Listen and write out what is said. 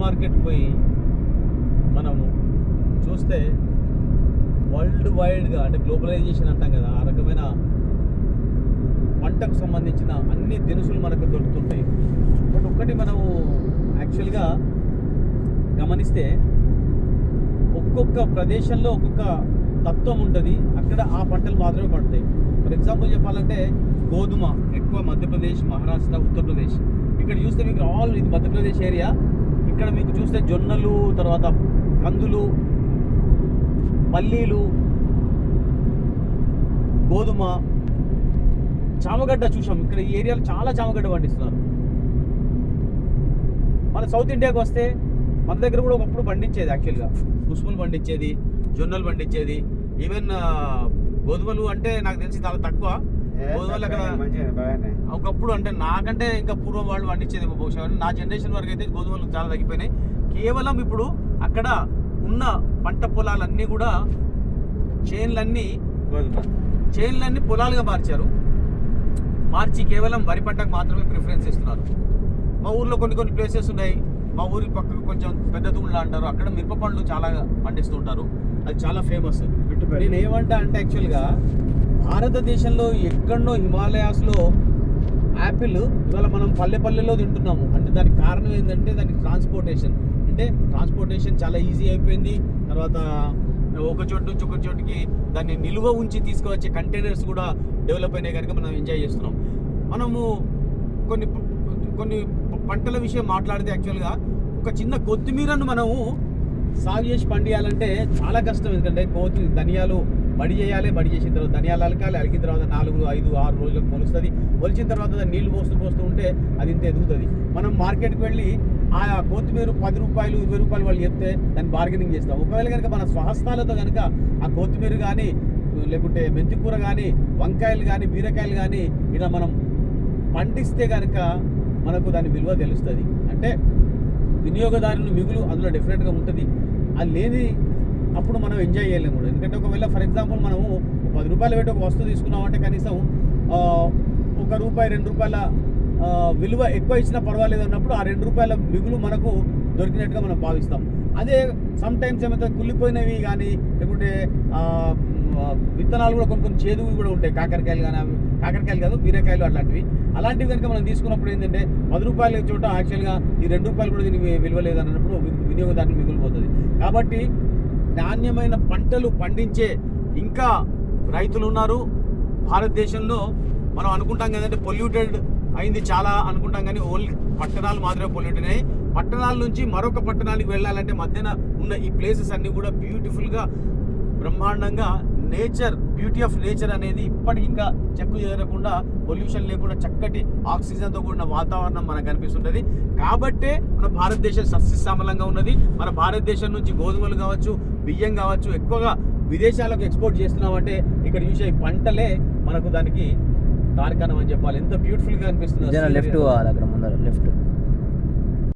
Market పోయి మనము చూస్తే వరల్డ్ వైడ్గా అంటే గ్లోబలైజేషన్ అంటాం కదా, ఆ రకమైన పంటకు సంబంధించిన అన్ని దినుసులు మనకు దొరుకుతుంటాయి. బట్ ఒక్కటి మనము యాక్చువల్గా గమనిస్తే ఒక్కొక్క ప్రదేశంలో ఒక్కొక్క తత్వం ఉంటుంది. అక్కడ ఆ పంటలు మాత్రమే పడతాయి. ఫర్ ఎగ్జాంపుల్ చెప్పాలంటే గోధుమ ఎక్కువ మధ్యప్రదేశ్, మహారాష్ట్ర, ఉత్తరప్రదేశ్. ఇక్కడ చూస్తే మీకు ఇది మధ్యప్రదేశ్ ఏరియా. ఇక్కడ మీకు చూస్తే జొన్నలు, తర్వాత కందులు, పల్లీలు, గోధుమ, చామగడ్డ చూసాం. ఇక్కడ ఈ ఏరియాలో చాలా చామగడ్డ పండిస్తున్నారు. మన సౌత్ ఇండియాకి వస్తే మన దగ్గర కూడా ఒకప్పుడు పండించేది, యాక్చువల్గా కుసుములు పండించేది, జొన్నలు పండించేది. ఈవెన్ గోధుమలు అంటే నాకు తెలిసి చాలా తక్కువ. గోధుమలు అక్కడ ఒకప్పుడు అంటే నాకంటే ఇంకా పూర్వం వాళ్ళు పండించేది బహుశా. నా జనరేషన్ వరకు అయితే గోధుమలు చాలా తగ్గిపోయినాయి. కేవలం ఇప్పుడు అక్కడ ఉన్న పంట పొలాలన్నీ కూడా చేన్లన్నీ పొలాలుగా మార్చి కేవలం వరి పంటకు మాత్రమే ప్రిఫరెన్స్ ఇస్తున్నారు. మా ఊర్లో కొన్ని ప్లేసెస్ ఉన్నాయి. మా ఊరి పక్కకు కొంచెం పెద్ద తుళ్ళ అంటారు, అక్కడ మిరప పండ్లు చాలా పండిస్తుంటారు. అది చాలా ఫేమస్. నేను ఏమంటా అంటే యాక్చువల్గా భారతదేశంలో ఎక్కడో హిమాలయాస్లో యాపిల్ ఇవాళ మనం పల్లెల్లో తింటున్నాము. అంటే దానికి కారణం ఏంటంటే దానికి ట్రాన్స్పోర్టేషన్ చాలా ఈజీ అయిపోయింది. తర్వాత ఒక చోటు నుంచి ఒక చోటుకి దాన్ని నిలువ ఉంచి తీసుకువచ్చే కంటైనర్స్ కూడా డెవలప్ అయినాయి కనుక మనం ఎంజాయ్ చేస్తున్నాం. మనము కొన్ని పంటల విషయం మాట్లాడితే యాక్చువల్గా ఒక చిన్న కొత్తిమీరను మనము సాగు చేసి పండియాలంటే చాలా కష్టం. ఎందుకంటే ధనియాలు బడి చేసిన తర్వాత ధనియాలు అలికిన తర్వాత 4, 5, 6 రోజులకు మొలుస్తుంది. మొలిచిన తర్వాత దాన్ని నీళ్లు పోస్తూ ఉంటే అది ఇంత ఎదుగుతుంది. మనం మార్కెట్కి వెళ్ళి ఆ కొత్తిమీర 10 రూపాయలు 20 రూపాయలు వాళ్ళు చెప్తే దాన్ని బార్గెనింగ్ చేస్తాం. ఒకవేళ కనుక మన స్వహస్తాలతో కనుక ఆ కొత్తిమీర కానీ, లేకుంటే మెంతికూర కానీ, వంకాయలు కానీ, బీరకాయలు కానీ ఇలా మనం పండిస్తే కనుక మనకు దాని విలువ తెలుస్తుంది. అంటే వినియోగదారుని మిగులు అందులో డెఫినెట్గా ఉంటుంది. అది లేని అప్పుడు మనం ఎంజాయ్ చేయలేము కూడా. ఎందుకంటే ఒకవేళ ఫర్ ఎగ్జాంపుల్ మనము 10 రూపాయలు పెట్టి ఒక వస్తువు తీసుకున్నామంటే కనీసం 1 రూపాయి 2 రూపాయల విలువ ఎక్కువ ఇచ్చినా పర్వాలేదు అన్నప్పుడు ఆ 2 రూపాయల మిగులు మనకు దొరికినట్టుగా మనం భావిస్తాం. అదే సమ్ టైమ్స్ ఏమైతే కుళ్ళిపోయినవి కానీ, లేకుంటే విత్తనాలు కూడా కొన్ని చేదువి కూడా ఉంటాయి. కాకరకాయలు కాదు, బీరకాయలు అలాంటివి కనుక మనం తీసుకున్నప్పుడు ఏంటంటే 10 రూపాయల చోట యాక్చువల్గా ఈ 2 రూపాయలు కూడా దీనికి విలువ లేదన్నప్పుడు వినియోగదారుని మిగిలిపోతుంది. కాబట్టి నాణ్యమైన పంటలు పండించే ఇంకా రైతులు ఉన్నారు భారతదేశంలో. మనం అనుకుంటాం కదంటే పొల్యూటెడ్ అయింది చాలా అనుకుంటాం, కానీ ఓన్లీ పట్టణాలు మాత్రమే పొల్యూటెడ్ అయ్యాయి. పట్టణాల నుంచి మరొక పట్టణానికి వెళ్ళాలంటే మధ్యన ఉన్న ఈ ప్లేసెస్ అన్నీ కూడా బ్యూటిఫుల్గా, బ్రహ్మాండంగా బ్యూటీ ఆఫ్ నేచర్ అనేది ఇప్పటికి ఇంకా చెక్కు చేరకుండా, పొల్యూషన్ లేకుండా చక్కటి ఆక్సిజన్తో కూడిన వాతావరణం మనకు కనిపిస్తుంటుంది. కాబట్టే మన భారతదేశం సస్యశ్యామలంగా ఉన్నది. మన భారతదేశం నుంచి గోధుమలు కావచ్చు, బియ్యం కావచ్చు ఎక్కువగా విదేశాలకు ఎక్స్పోర్ట్ చేస్తున్నామంటే ఇక్కడ చూసే పంటలే మనకు దానికి తార్కాణం అని చెప్పాలి. ఎంత బ్యూటిఫుల్గా అనిపిస్తుంది. లెఫ్ట్ అక్కడ ముందర లెఫ్ట్